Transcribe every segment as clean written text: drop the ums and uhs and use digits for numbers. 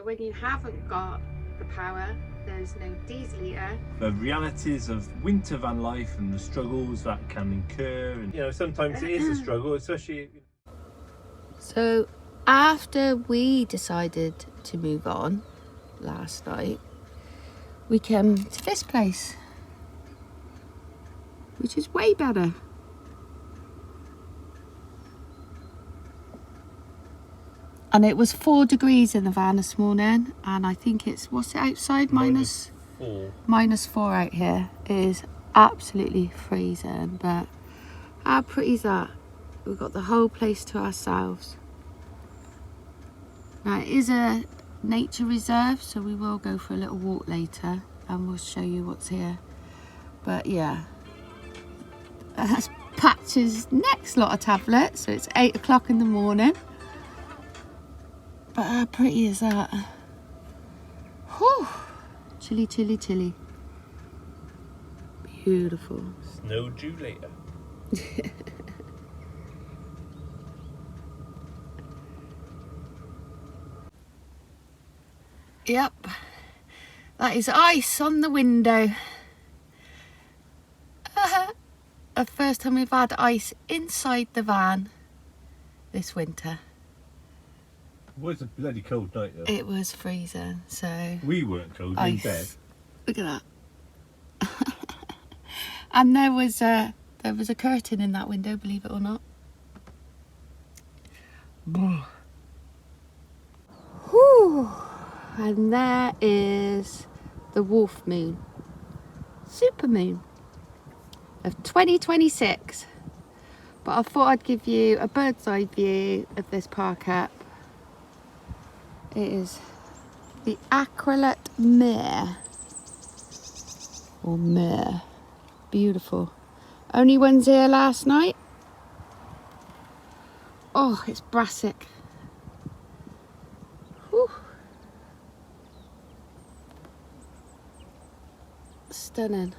When you haven't got the power, there's no diesel heater. The realities of winter van life and the struggles that can incur, and you know, sometimes it is a struggle, especially. So after we decided to move on last night, we came to this place, which is way better. And it was 4 degrees in the van this morning, and I think it's, what's it outside? -4. -4 out here. It is absolutely freezing, but how pretty is that? We've got the whole place to ourselves. Now it is a nature reserve, so we will go for a little walk later and we'll show you what's here. But yeah, that's Patch's next lot of tablets, so it's 8 o'clock in the morning. But how pretty is that? Whew. Chilly, chilly, chilly. Beautiful. Snow due later. Yep, that is ice on the window. The first time we've had ice inside the van this winter. It was a bloody cold night though. It was freezing, so We weren't cold ice. in bed. Look at that. And there was a curtain in that window, believe it or not. Whew. And there is the wolf moon, super moon of 2026. But I thought I'd give you a bird's eye view of this park up. It is the Acrolate Mere, or Mere. Beautiful. Only ones here last night. Oh, it's brassic. Whew. Stunning.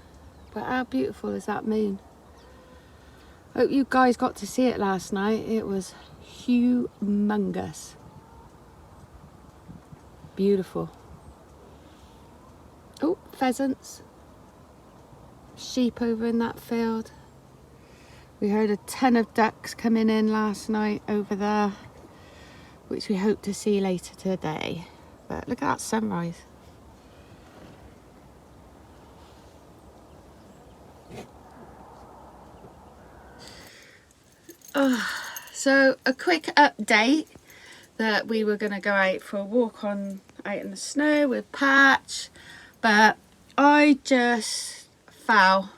But how beautiful is that moon? Hope you guys got to see it last night. It was humongous. Beautiful. Oh, pheasants. Sheep over in that field. We heard a ton of ducks coming in last night over there, which we hope to see later today. But look at that sunrise. So a quick update that we were going to go out for a walk out in the snow with Patch, but I just fell.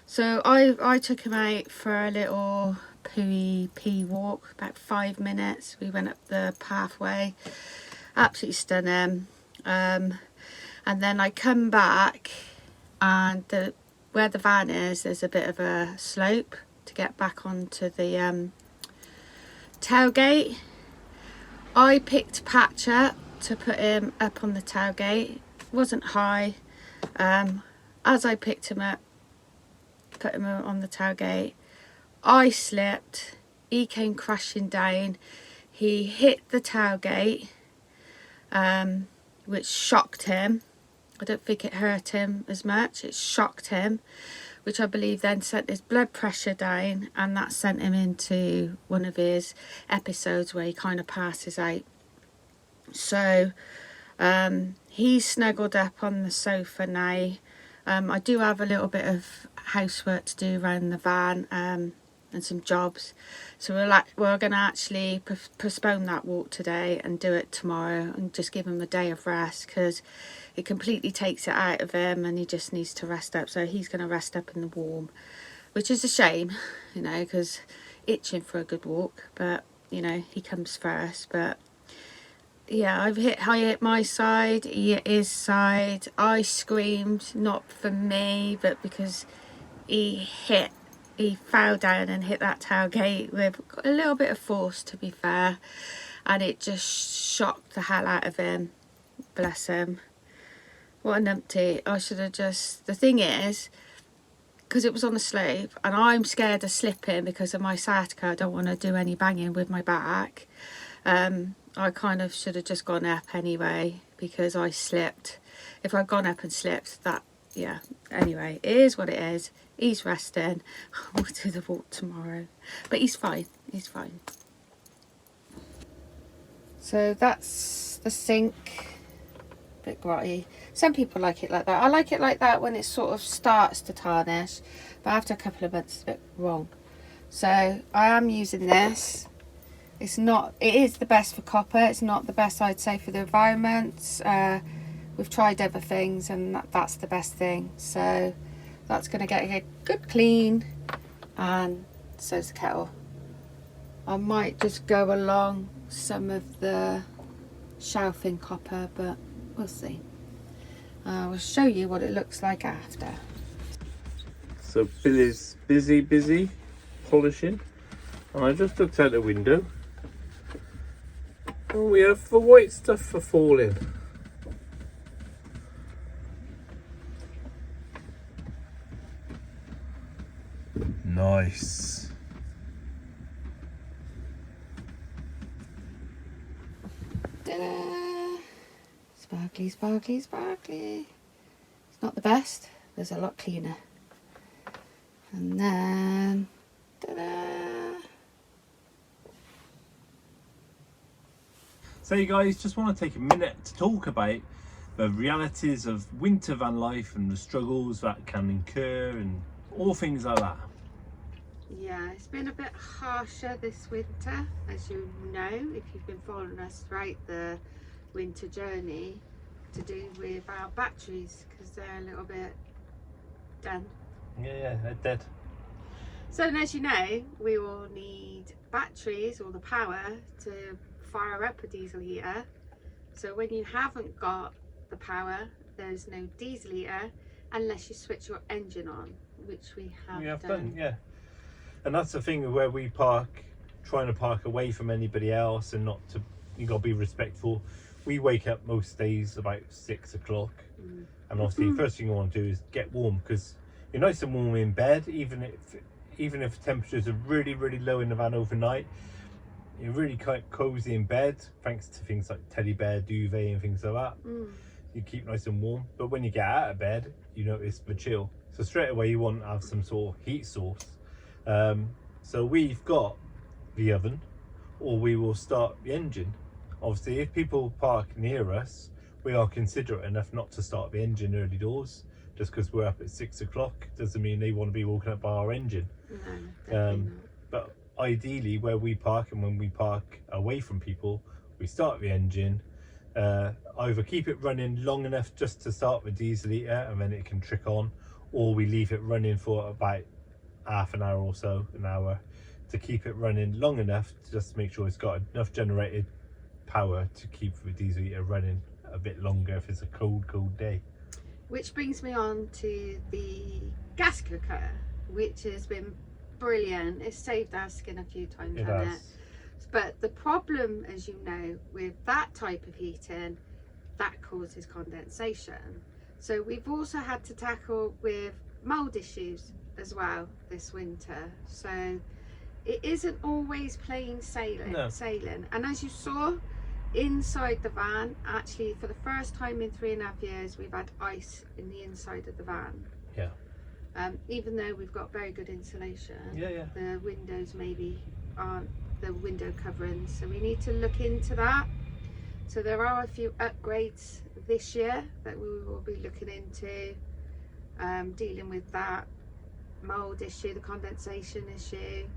So I took him out for a little pee walk, about 5 minutes. We went up the pathway, absolutely stunning. And then I come back, and where the van is, there's a bit of a slope to get back onto the tailgate. I picked Patch up to put him up on the tailgate. It wasn't high. As I picked him up, put him on the tailgate, I slipped. He came crashing down. He hit the tailgate, which shocked him. I don't think it hurt him as much. It shocked him, which I believe then sent his blood pressure down, and that sent him into one of his episodes where he kind of passes out. So he's snuggled up on the sofa now. I do have a little bit of housework to do around the van and some jobs, so we're going to actually postpone that walk today and do it tomorrow and just give him a day of rest, because it completely takes it out of him and he just needs to rest up. So he's going to rest up in the warm, which is a shame, you know, because itching for a good walk, but you know, he comes first. But yeah, I hit my side, he hit his side. I screamed, not for me, but because he fell down and hit that tailgate with a little bit of force, to be fair, and it just shocked the hell out of him. Bless him. What a numpty. I should have just... The thing is, because it was on the slope and I'm scared of slipping because of my sciatica, I don't want to do any banging with my back. I kind of should have just gone up anyway because I slipped. If I'd gone up and slipped, that, yeah. Anyway, it is what it is. He's resting. We'll do the walk tomorrow. But he's fine. He's fine. So that's the sink. Bit grotty. Some people like it like that. I like it like that when it sort of starts to tarnish. But after a couple of months, it's a bit wrong. So I am using this. It is the best for copper. It's not the best, I'd say, for the environment. We've tried other things and that's the best thing. So that's going to get a good clean, and so's the kettle. I might just go along some of the shelving copper, but we'll see. I will show you what it looks like after. So Billy's busy polishing, and I just looked out the window. Oh, we have the white stuff for falling. Nice. Ta-da! Sparkly, sparkly, sparkly. It's not the best. There's a lot cleaner. And then, ta-da! So you guys, just want to take a minute to talk about the realities of winter van life and the struggles that can incur and all things like that. Yeah, it's been a bit harsher this winter, as you know, if you've been following us throughout the winter journey, to do with our batteries, because they're a little bit done. Yeah, they're dead. So, and as you know, we will need batteries or the power to fire up a diesel heater. So when you haven't got the power, there's no diesel heater unless you switch your engine on, which we have done. Yeah. And that's the thing where we park, trying to park away from anybody else and not to, you got to be respectful. We wake up most days about 6 o'clock, and obviously the first thing you want to do is get warm, because you're nice and warm in bed, even if temperatures are really low in the van overnight. You're really quite cozy in bed, thanks to things like teddy bear, duvet and things like that. You keep nice and warm, but when you get out of bed, you notice the chill. So straight away you want to have some sort of heat source. So we've got the oven, or we will start the engine. Obviously, if people park near us, we are considerate enough not to start the engine early doors. Just because we're up at 6 o'clock doesn't mean they want to be walking up by our engine. No, definitely not. But ideally, where we park and when we park away from people, we start the engine, either keep it running long enough just to start the diesel heater and then it can trick on, or we leave it running for about half an hour or so, an hour, to keep it running long enough to just make sure it's got enough generated power to keep the diesel heater running a bit longer if it's a cold day. Which brings me on to the gas cooker, which has been brilliant. It's saved our skin a few times, hasn't it? But the problem, as you know, with that type of heating, that causes condensation. So we've also had to tackle with mold issues as well this winter. So it isn't always plain sailing. And as you saw inside the van, actually for the first time in 3.5 years, we've had ice in the inside of the van. Yeah. Even though we've got very good insulation, the windows maybe aren't the window coverings, so we need to look into that. So there are a few upgrades this year that we will be looking into, dealing with that mold issue, the condensation issue,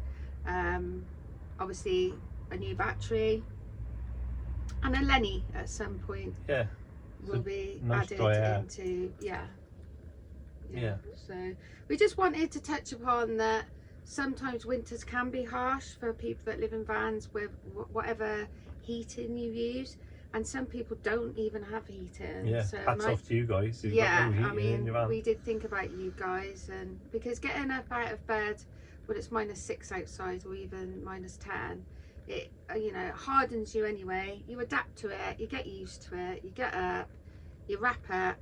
obviously a new battery, and a Lenny at some point will be nice added into So we just wanted to touch upon that sometimes winters can be harsh for people that live in vans with whatever heating you use, and some people don't even have heating. So hats off to you guys. Got no heating in your van. We did think about you guys, and because getting up out of bed when it's -6 outside or even -10, it hardens you anyway. You adapt to it, you get used to it, you get up, you wrap up,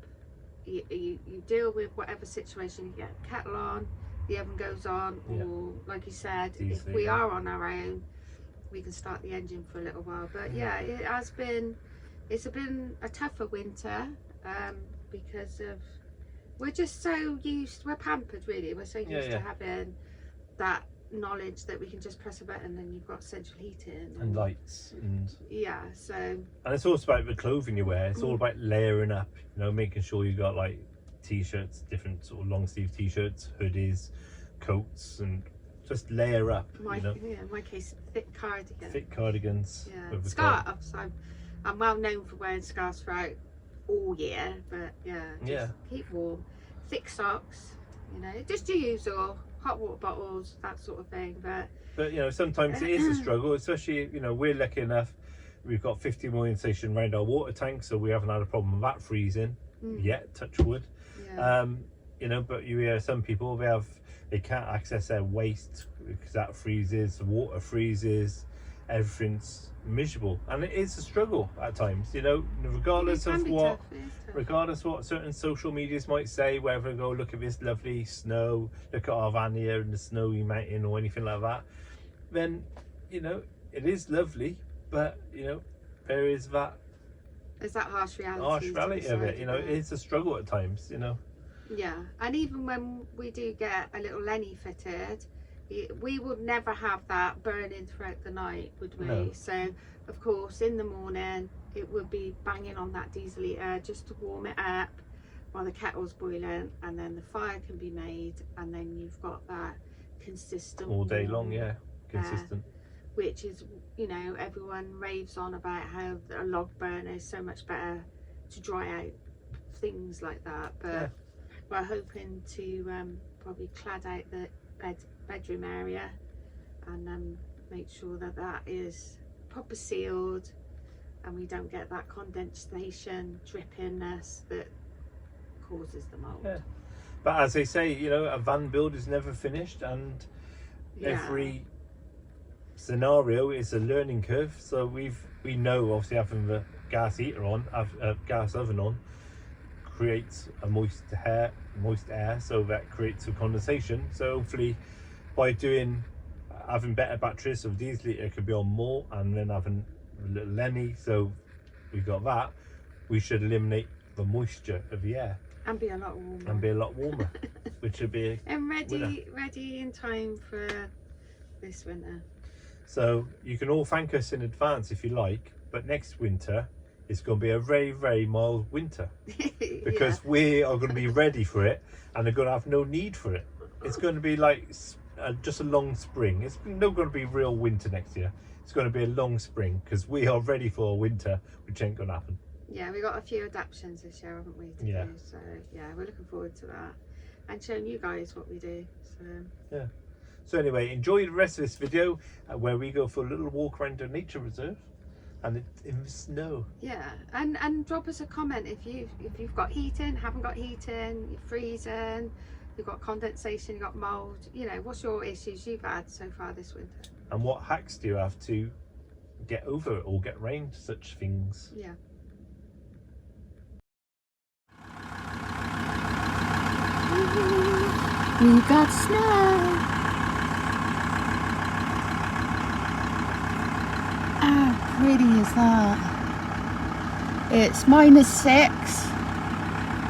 you deal with whatever situation. You get a kettle on, the oven goes on, or like you said, if we are on our own, we can start the engine for a little while. But yeah, it's been a tougher winter, because of we're just so we're pampered really. We're so used to having that knowledge that we can just press a button and you've got central heating and lights and so. And it's also about the clothing you wear. It's all about layering up, you know, making sure you got like t-shirts, different sort of long sleeve t-shirts, hoodies, coats, and just layer up. In my case, thick cardigans. Yeah, scarves. I'm well known for wearing scarves throughout all year, but just keep warm. Thick socks, you know, just use or hot water bottles, that sort of thing. But you know, sometimes it is a struggle, especially, you know, we're lucky enough. We've got 50 million station around our water tank, so we haven't had a problem with that freezing yet, touch wood. You know, but you hear some people, they can't access their waste because that freezes, the water freezes, everything's miserable, and it is a struggle at times, you know, regardless of what certain social medias might say, whether they go look at this lovely snow, look at our van here in the snowy mountain or anything like that, then, you know, it is lovely, but, you know, there's that harsh reality of it, you know. It is a struggle at times, you know. Yeah, and even when we do get a little Lenny fitted, we would never have that burning throughout the night, would we? No. So of course in the morning it would be banging on that diesel heater just to warm it up while the kettle's boiling, and then the fire can be made, and then you've got that consistent all day long, consistent, which is, you know, everyone raves on about how a log burner is so much better to dry out things like that, but we're hoping to probably clad out the bedroom area and make sure that is proper sealed and we don't get that condensation drippiness that causes the mold. But as they say, you know, a van build is never finished, and every scenario is a learning curve. So we know, obviously, having the gas heater on, gas oven on, creates a moist air, so that creates a condensation. So hopefully by having better batteries, so diesel heater could be on more, and then having a little Lenny, so we've got that, we should eliminate the moisture of the air and be a lot warmer, which would be and ready in time for this winter. So you can all thank us in advance if you like, but next winter it's going to be a very, very mild winter because we are going to be ready for it, and they're going to have no need for it. It's going to be like just a long spring. It's not going to be real winter next year. It's going to be a long spring because we are ready for a winter, which ain't going to happen. Yeah, we got a few adaptations this year, haven't we? To do? So yeah, we're looking forward to that and showing you guys what we do. So So anyway, enjoy the rest of this video where we go for a little walk around the nature reserve. And it's in the snow. Yeah, and drop us a comment if you've got heating, haven't got heating, you're freezing, you've got condensation, you've got mold. You know, what's your issues you've had so far this winter? And what hacks do you have to get over it or get around such things? Yeah. We got snow. How pretty is that? It's -6,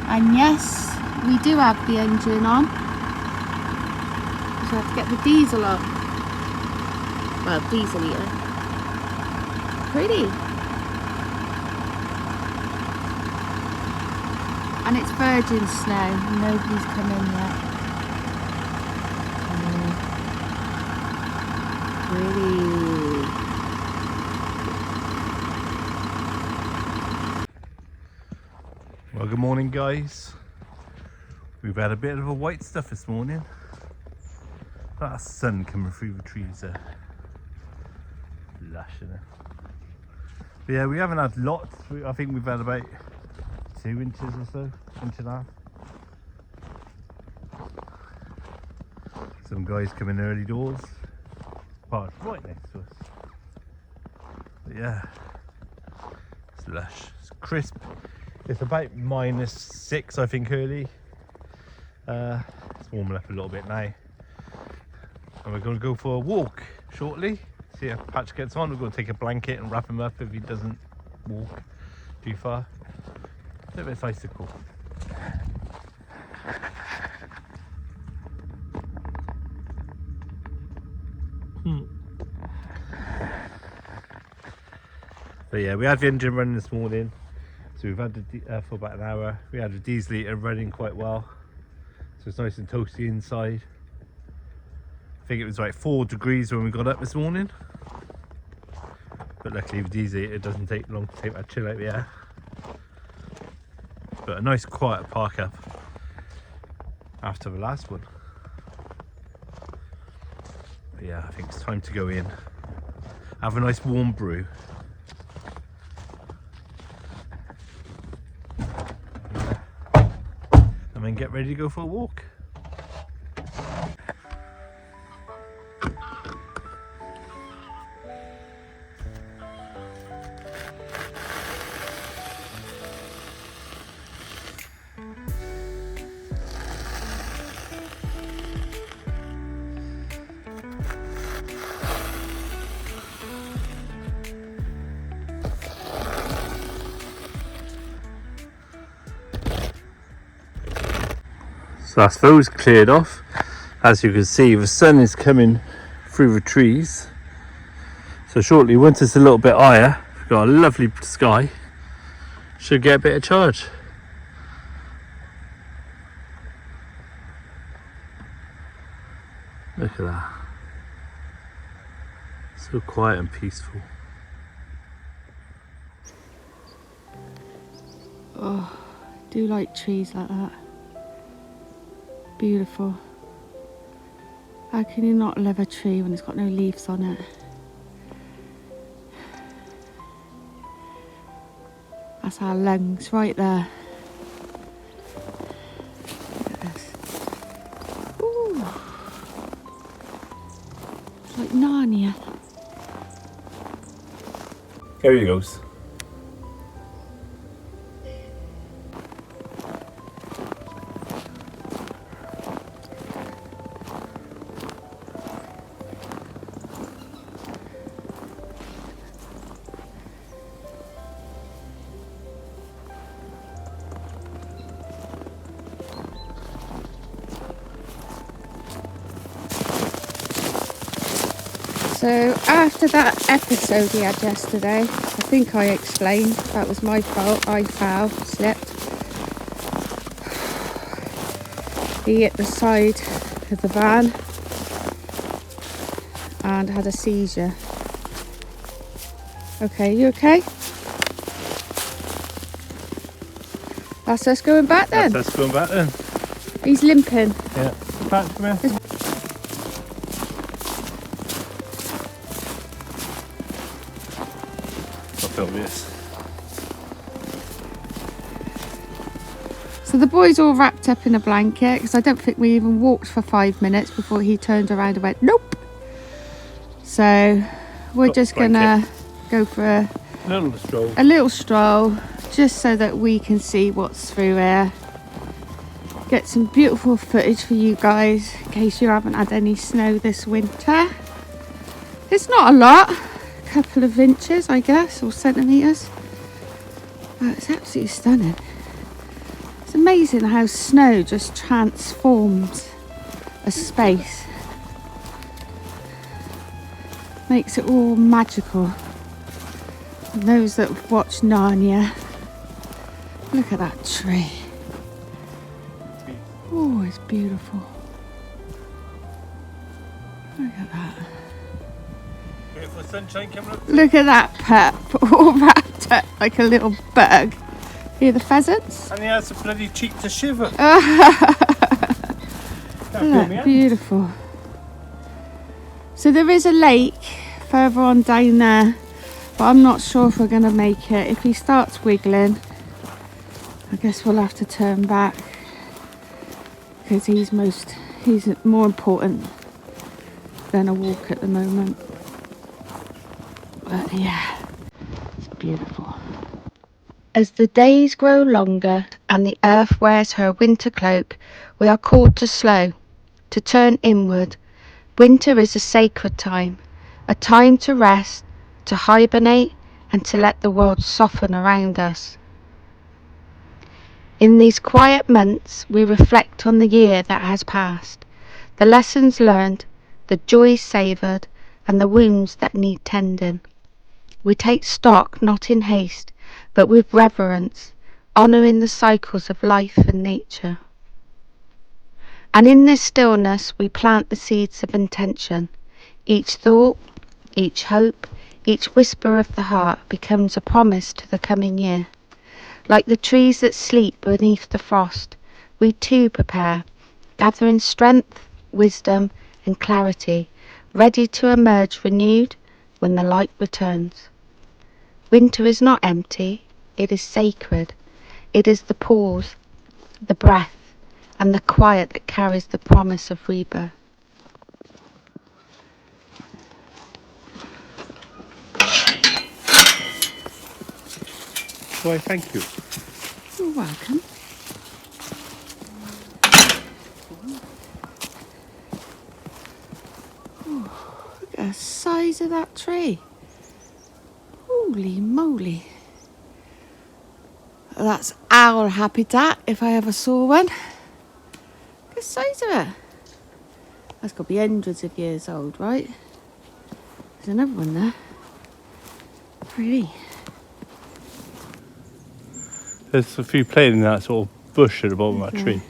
and yes, we do have the engine on, so I have to get the diesel up. Well, diesel heater. Pretty. And it's virgin snow, nobody's come in yet. Pretty. Well, good morning, guys. We've had a bit of a white stuff this morning. That sun coming through the trees there. Lush, isn't it? But yeah, we haven't had lots. I think we've had about 2 inches or so, inch and a half. Some guys come in early doors. Parked right next to us. But yeah, it's lush. It's crisp. It's about -6, I think, early. It's warming up a little bit now. And we're going to go for a walk shortly. see how Patch gets on. We're going to take a blanket and wrap him up if he doesn't walk too far. Bit of icicle. But yeah, we had the engine running this morning, so we've had it for about an hour. We had the diesel heater running quite well, so it's nice and toasty inside. I think it was like 4 degrees when we got up this morning, but luckily the diesel heater doesn't take long to take that chill out the air. But a nice quiet park up after the last one. But yeah, I think it's time to go in, have a nice warm brew. And then get ready to go for a walk. So that's those cleared off. As you can see, the sun is coming through the trees. So shortly, once it's a little bit higher, we've got a lovely sky. Should get a bit of charge. Look at that. So quiet and peaceful. Oh, I do like trees like that. Beautiful. How can you not love a tree when it's got no leaves on it? That's our lungs right there. Look at this. Ooh. It's like Narnia. There he goes. So after that episode we had yesterday, I think I explained that was my fault. I fell, slipped. He hit the side of the van and had a seizure. Okay, you okay? That's us going back then. That's us going back then. He's limping. Yeah. Pat, come here. So the boys all wrapped up in a blanket because I don't think we even walked for 5 minutes before he turned around and went nope. So we're just gonna go for a little stroll just so that we can see what's through here, get some beautiful footage for you guys in case you haven't had any snow this winter. It's not a lot, a couple of inches I guess, or centimetres, but it's absolutely stunning. It's amazing how snow just transforms a space, makes it all magical. And those that have watched Narnia, look at that tree. Oh, it's beautiful. Look at that. Beautiful sunshine coming up. Look at that pup, all wrapped up like a little bug. Hear the pheasants? And he has a bloody cheek to shiver. Look, beautiful. So there is a lake further on down there, but I'm not sure if we're going to make it. If he starts wiggling, I guess we'll have to turn back because he's more important than a walk at the moment. But yeah, it's beautiful. As the days grow longer and the earth wears her winter cloak, we are called to slow, to turn inward. Winter is a sacred time, a time to rest, to hibernate, and to let the world soften around us. In these quiet months, we reflect on the year that has passed, the lessons learned, the joys savoured, and the wounds that need tending. We take stock not in haste, but with reverence, honouring the cycles of life and nature. And in this stillness, we plant the seeds of intention. Each thought, each hope, each whisper of the heart becomes a promise to the coming year. Like the trees that sleep beneath the frost, we too prepare, gathering strength, wisdom, and clarity, ready to emerge renewed when the light returns. Winter is not empty, it is sacred. It is the pause, the breath, and the quiet that carries the promise of rebirth. Why, thank you. You're welcome. Oh, look at the size of that tree. Holy moly. That's our habitat if I ever saw one. Look at the size of it. That's got to be hundreds of years old, right? There's another one there. Pretty. There's a few playing in that sort of bush at the bottom of that tree.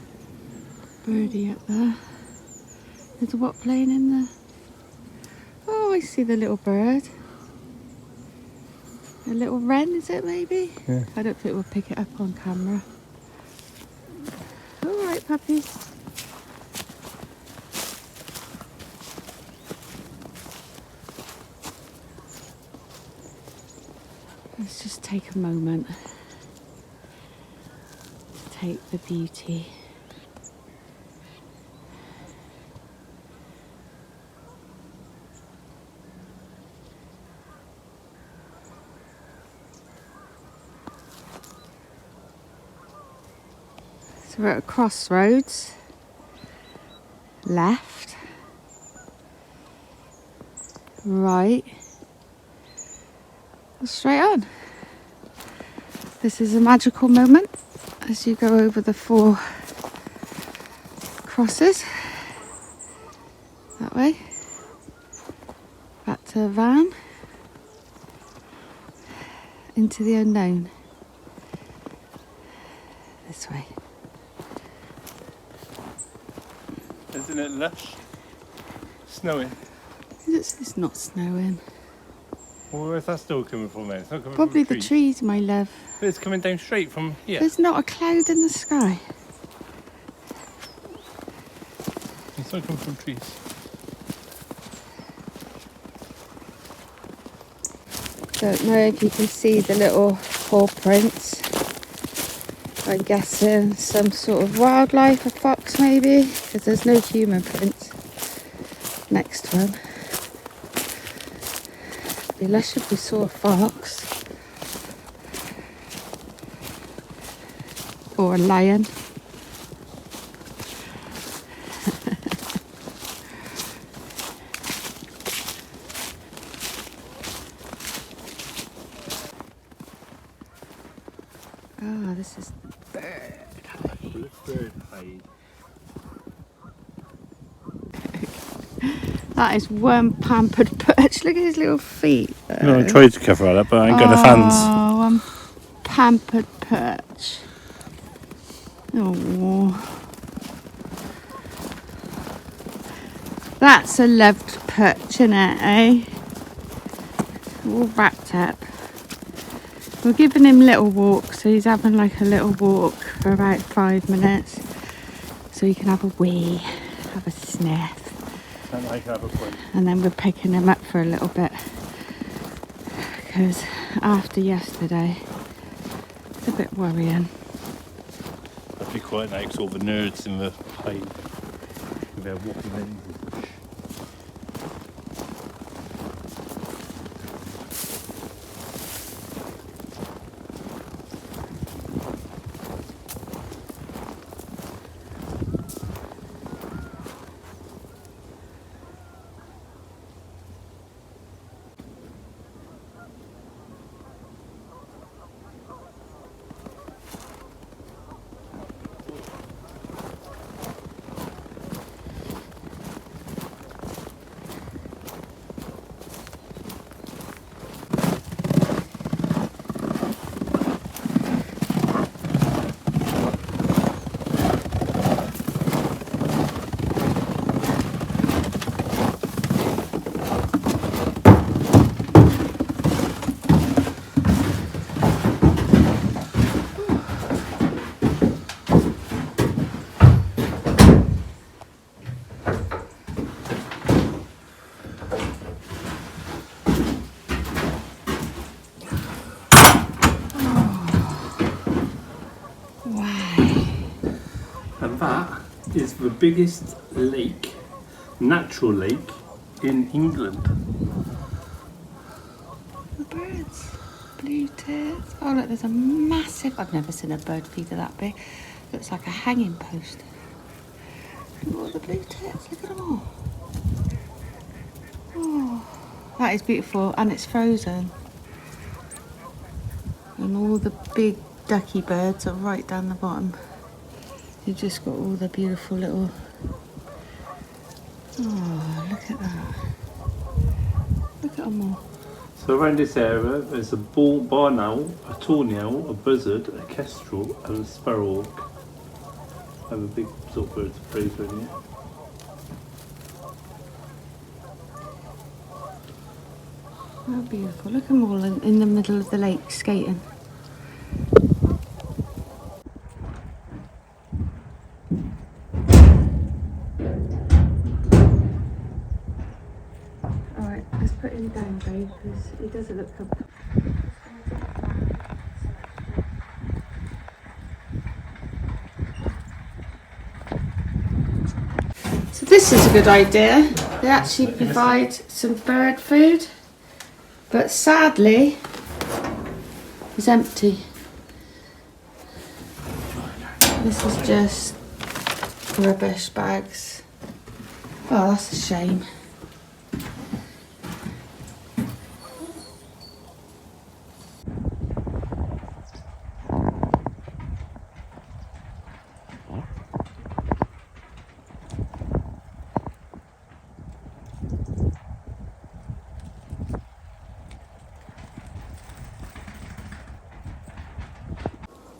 Birdie up there. There's what playing in there? Oh, I see the little bird. A little wren, is it maybe? Yeah. I don't think we'll pick it up on camera. All right, puppies. Let's just take a moment to take the beauty. So we're at a crossroads. Left. Right. Straight on. This is a magical moment as you go over the 4 crosses. That way. Back to the van. Into the unknown. This way. Isn't it lush? Snowing. It's not snowing. Well, where's that still coming from then? It's not coming Probably from the trees, my love. But it's coming down straight from here. There's not a cloud in the sky. It's not coming from trees. Don't know if you can see the little paw prints. I'm guessing some sort of wildlife, a fox maybe, because there's no human prints next to him. It'd be lush if we saw a fox. Or a lion. Ah, this is the bird hide. That is one pampered perch. Look at his little feet. No, I tried to cover that up, but I ain't got enough hands. Oh, one pampered perch. Oh. That's a loved perch, isn't it, eh? All wrapped up. We're giving him little walks, so he's having like a little walk for about 5 minutes. So he can have a wee, have a sniff. And I can have a point. And then we're picking him up for a little bit. Because after yesterday, it's a bit worrying. That'd be quite nice, all the nerds in the hide. They're walking in the bush. And that is the biggest lake, natural lake, in England. The birds. Blue tits. Oh look, there's a massive, I've never seen a bird feeder that big. Looks like a hanging post. Look at all the blue tits, look at them all. Oh, that is beautiful, and it's frozen. And all the big ducky birds are right down the bottom. You've just got all the beautiful little... Oh, look at that. Look at them all. So around this area, there's a barn owl, a tawny owl, a buzzard, a kestrel, and a sparrowhawk. And the big sort of birds of prey around here. How beautiful. Look at them all in the middle of the lake skating. Alright, let's put him down, babe, because he doesn't look comfortable. So this is a good idea. They actually provide some bird food, but sadly it's empty. This is just rubbish bags. Oh, that's a shame.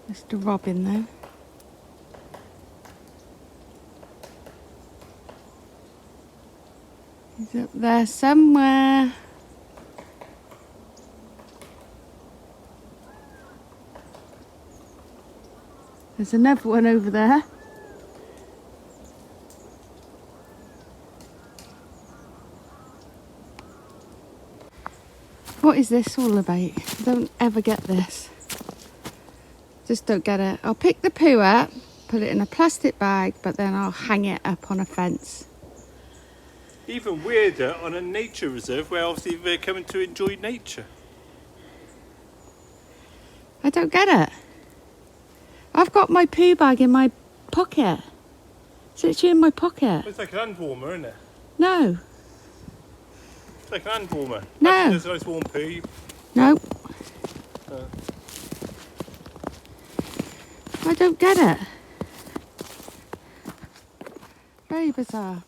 Mr. Robin though. He's up there somewhere. There's another one over there. What is this all about? I don't ever get this. Just don't get it. I'll pick the poo up, put it in a plastic bag, but then I'll hang it up on a fence. Even weirder on a nature reserve where obviously they're coming to enjoy nature. I don't get it. I've got my poo bag in my pocket. It's literally in my pocket. It's like an hand warmer, isn't it? No. It's like an hand warmer. No. There's a nice warm poo. Nope. I don't get it. Very bizarre.